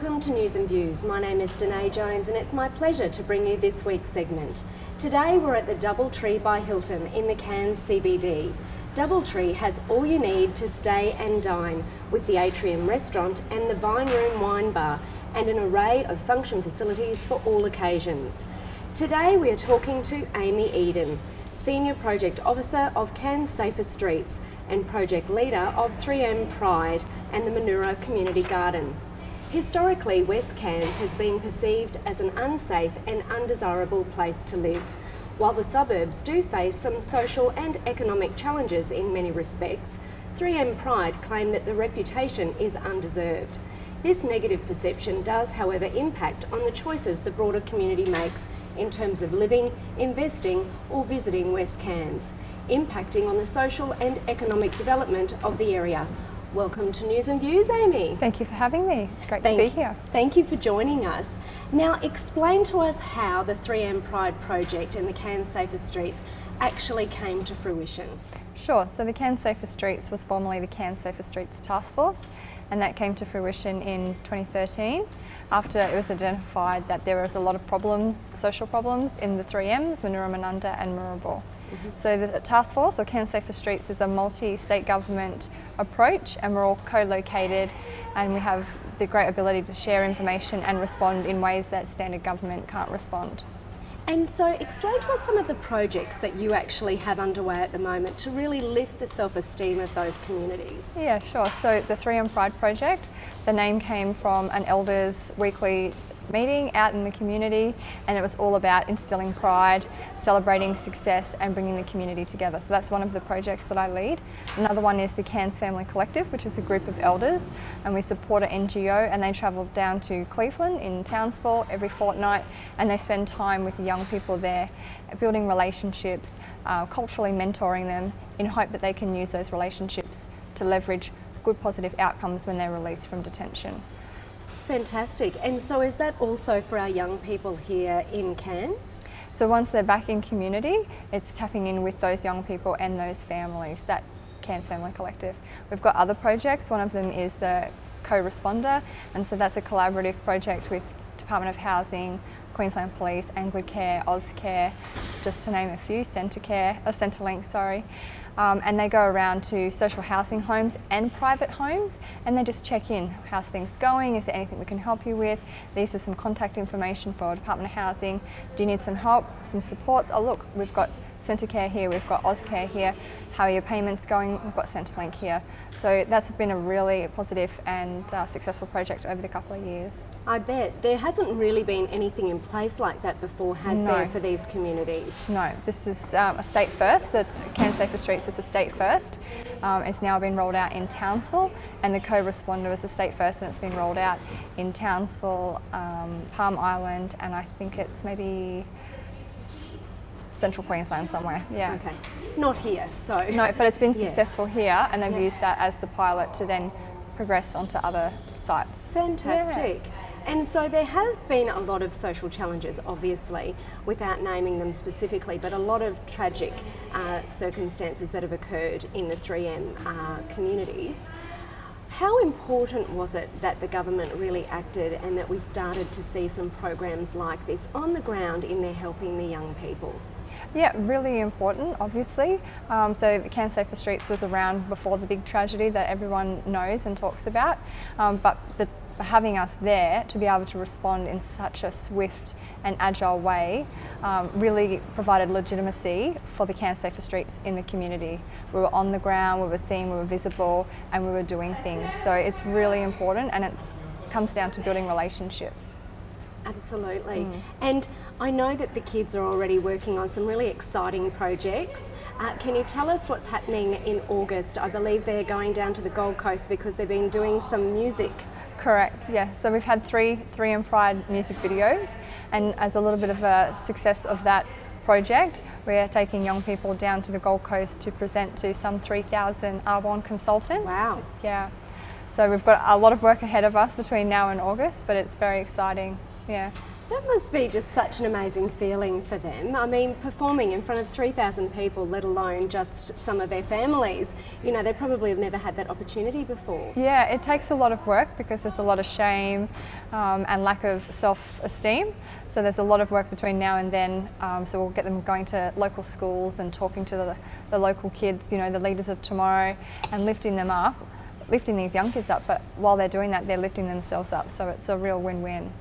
Welcome to News and Views. My name is Danae Jones and it's my pleasure to bring you this week's segment. Today we're at the Doubletree by Hilton in the Cairns CBD. Doubletree has all you need to stay and dine, with the Atrium restaurant and the Vine Room wine bar and an array of function facilities for all occasions. Today we are talking to Amy Eden, Senior Project Officer of CanSafe Streets and Project Leader of 3Unfried and the Manoora Community Garden. Historically, West Cairns has been perceived as an unsafe and undesirable place to live. While the suburbs do face some social and economic challenges in many respects, 3Unfried claim that the reputation is undeserved. This negative perception does, however, impact on the choices the broader community makes in terms of living, investing or visiting West Cairns, impacting on the social and economic development of the area. Welcome to News and Views, Amy. Thank you for having me. It's great to be here. Thank you for joining us. Now, explain to us how the 3Unfried project and the CanSafe Streets actually came to fruition. Sure. So the CanSafe Streets was formerly the CanSafe Streets Task Force, and that came to fruition in 2013 after it was identified that there was a lot of problems, social problems in the 3Ms, Manoora, Manunda and Mooroobool. So the task force, or CanSafe Streets, is a multi-state government approach, and we're all co-located and we have the great ability to share information and respond in ways that standard government can't respond. And so explain to us some of the projects that you actually have underway at the moment to really lift the self-esteem of those communities. Yeah, sure. So the 3Unfried project, the name came from an elders weekly meeting out in the community, and it was all about instilling pride, celebrating success and bringing the community together. So that's one of the projects that I lead. Another one is the Cairns Family Collective, which is a group of elders, and we support an NGO, and they travel down to Cleveland in Townsville every fortnight, and they spend time with the young people there, building relationships, culturally mentoring them in hope that they can use those relationships to leverage good positive outcomes when they're released from detention. Fantastic. And so is that also for our young people here in Cairns? So once they're back in community, it's tapping in with those young people and those families, that Cairns Family Collective. We've got other projects. One of them is the CoResponder, and so that's a collaborative project with Department of Housing, Queensland Police, Anglicare, Auscare, just to name a few, Centrelink, sorry. And they go around to social housing homes and private homes, and they just check in. How's things going? Is there anything we can help you with? These are some contact information for Department of Housing. Do you need some help, some supports? Oh look, we've got Centrecare here, we've got Auscare here. How are your payments going? We've got Centrelink here. So that's been a really positive and successful project over the couple of years. I bet. There hasn't really been anything in place like that before, has there, for these communities? No, this is a state first. The CanSafe Streets was a state first. It's now been rolled out in Townsville, and the CoResponder was a state first, and it's been rolled out in Townsville, Palm Island, and I think it's maybe Central Queensland somewhere. Yeah. Okay. Not here, so. No, but it's been successful here, and they've used that as the pilot to then progress onto other sites. Fantastic. Yeah. And so there have been a lot of social challenges, obviously, without naming them specifically, but a lot of tragic circumstances that have occurred in the 3M communities. How important was it that the government really acted and that we started to see some programs like this on the ground in there helping the young people? Yeah, really important, obviously. So the CanSafe Streets was around before the big tragedy that everyone knows and talks about, but having us there to be able to respond in such a swift and agile way really provided legitimacy for the CanSafe Streets in the community. We were on the ground, we were seen, we were visible, and we were doing things. So it's really important, and it comes down to building relationships. Absolutely. And I know that the kids are already working on some really exciting projects. Can you tell us what's happening in August? I believe they're going down to the Gold Coast because they've been doing some music. Correct, yes. So we've had 3Unfried music videos, and as a little bit of a success of that project, we're taking young people down to the Gold Coast to present to some 3,000 Arbonne consultants. Wow. Yeah. So we've got a lot of work ahead of us between now and August, but it's very exciting. Yeah. That must be just such an amazing feeling for them. I mean, performing in front of 3,000 people, let alone just some of their families, you know, they probably have never had that opportunity before. Yeah, it takes a lot of work because there's a lot of shame and lack of self-esteem. So there's a lot of work between now and then. So we'll get them going to local schools and talking to the local kids, you know, the leaders of tomorrow, and lifting them up, lifting these young kids up. But while they're doing that, they're lifting themselves up. So it's a real win-win.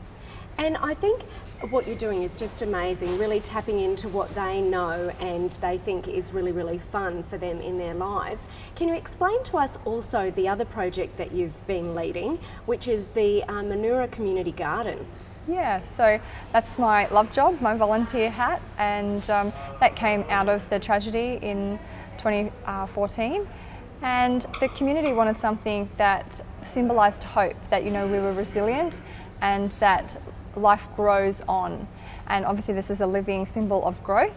And I think what you're doing is just amazing, really tapping into what they know and they think is really, really fun for them in their lives. Can you explain to us also the other project that you've been leading, which is the Manoora Community Garden? Yeah, so that's my love job, my volunteer hat, and that came out of the tragedy in 2014. And the community wanted something that symbolised hope, that, you know, we were resilient and that life grows on. And obviously this is a living symbol of growth,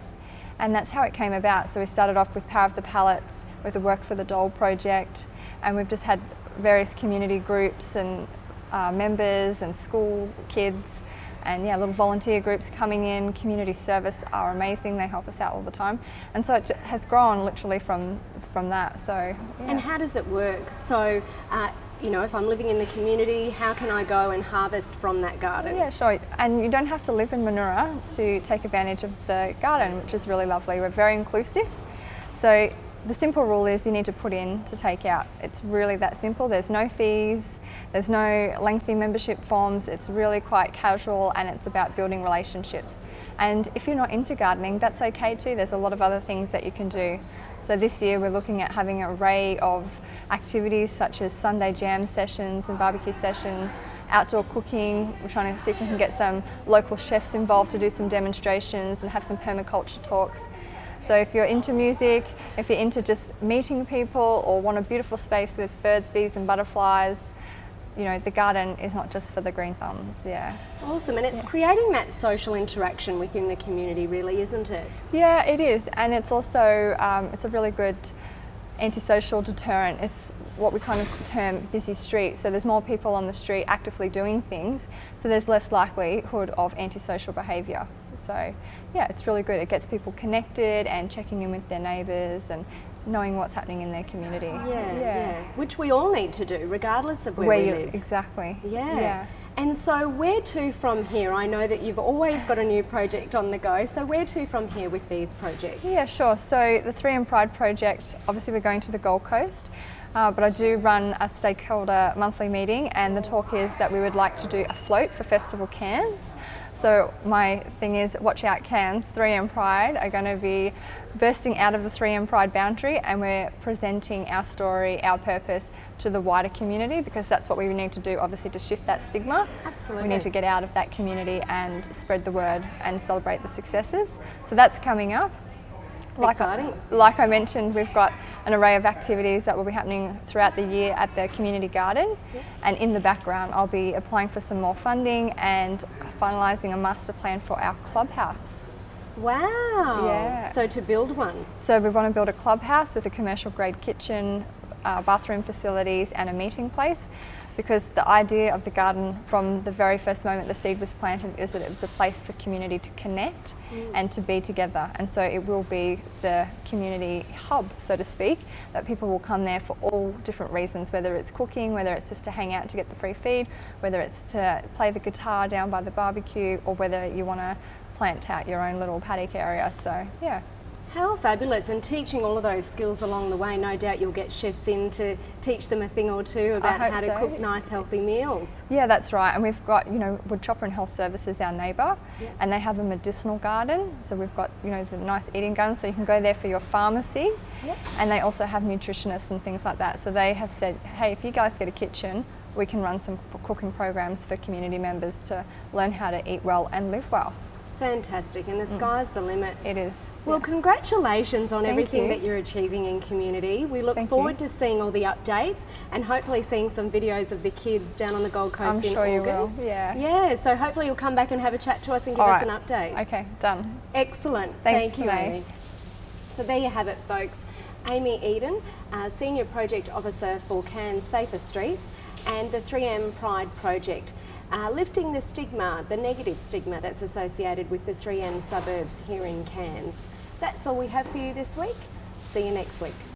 and that's how it came about. So we started off with Power of the Pallets, with the Work for the Doll project, and we've just had various community groups and members and school kids and little volunteer groups coming in. Community service are amazing, they help us out all the time, and so it has grown literally from that. So yeah. And how does it work? So you know, if I'm living in the community, how can I go and harvest from that garden? Yeah, sure. And you don't have to live in Manoora to take advantage of the garden, which is really lovely. We're very inclusive. So the simple rule is you need to put in to take out. It's really that simple. There's no fees, there's no lengthy membership forms. It's really quite casual, and it's about building relationships. And if you're not into gardening, that's okay too. There's a lot of other things that you can do. So this year we're looking at having an array of activities such as Sunday jam sessions and barbecue sessions, outdoor cooking. We're trying to see if we can get some local chefs involved to do some demonstrations and have some permaculture talks. So if you're into music, if you're into just meeting people or want a beautiful space with birds, bees and butterflies, you know, the garden is not just for the green thumbs. Yeah. Awesome, and it's creating that social interaction within the community, really, isn't it? Yeah, it is, and it's also it's a really good antisocial deterrent. It's what we kind of term busy street. So there's more people on the street actively doing things, so there's less likelihood of antisocial behaviour. So yeah, it's really good. It gets people connected and checking in with their neighbours and knowing what's happening in their community. Yeah. Which we all need to do, regardless of where we live. Exactly. Yeah. And so where to from here? I know that you've always got a new project on the go, so where to from here with these projects? Yeah, sure. So the 3M Pride project, obviously we're going to the Gold Coast, but I do run a stakeholder monthly meeting, and the talk is that we would like to do a float for Festival Cairns. So my thing is, watch out Cairns, 3M Pride are going to be bursting out of the 3M Pride boundary, and we're presenting our story, our purpose to the wider community, because that's what we need to do, obviously, to shift that stigma. Absolutely. We need to get out of that community and spread the word and celebrate the successes. So that's coming up. Exciting. Like I mentioned, we've got an array of activities that will be happening throughout the year at the community garden. Yep. And in the background I'll be applying for some more funding and finalising a master plan for our clubhouse. Wow. Yeah. So to build one. So we want to build a clubhouse with a commercial grade kitchen, bathroom facilities and a meeting place, because the idea of the garden from the very first moment the seed was planted is that it was a place for community to connect and to be together. And so it will be the community hub, so to speak, that people will come there for all different reasons, whether it's cooking, whether it's just to hang out to get the free feed, whether it's to play the guitar down by the barbecue, or whether you want to plant out your own little paddock area. So yeah. How fabulous, and teaching all of those skills along the way. No doubt you'll get chefs in to teach them a thing or two about how to cook nice healthy meals. Yeah, that's right. And we've got, you know, Wood Chopper and Health Services, our neighbour, and they have a medicinal garden. So we've got, you know, the nice eating garden, so you can go there for your pharmacy. Yep. And they also have nutritionists and things like that. So they have said, hey, if you guys get a kitchen, we can run some cooking programs for community members to learn how to eat well and live well. Fantastic, and the sky's the limit. It is. Well, congratulations on everything you. that you're achieving in community. We look forward to seeing all the updates and hopefully seeing some videos of the kids down on the Gold Coast in August. I'm sure you will, yeah. Yeah, so hopefully you'll come back and have a chat to us and give us an update. Okay, done. Excellent. Thanks, Thank you, Danae. Amy. So there you have it, folks. Amy Eden, Senior Project Officer for CanSafe Streets and the 3M Pride project. lifting the stigma, the negative stigma that's associated with the 3M suburbs here in Cairns. That's all we have for you this week. See you next week.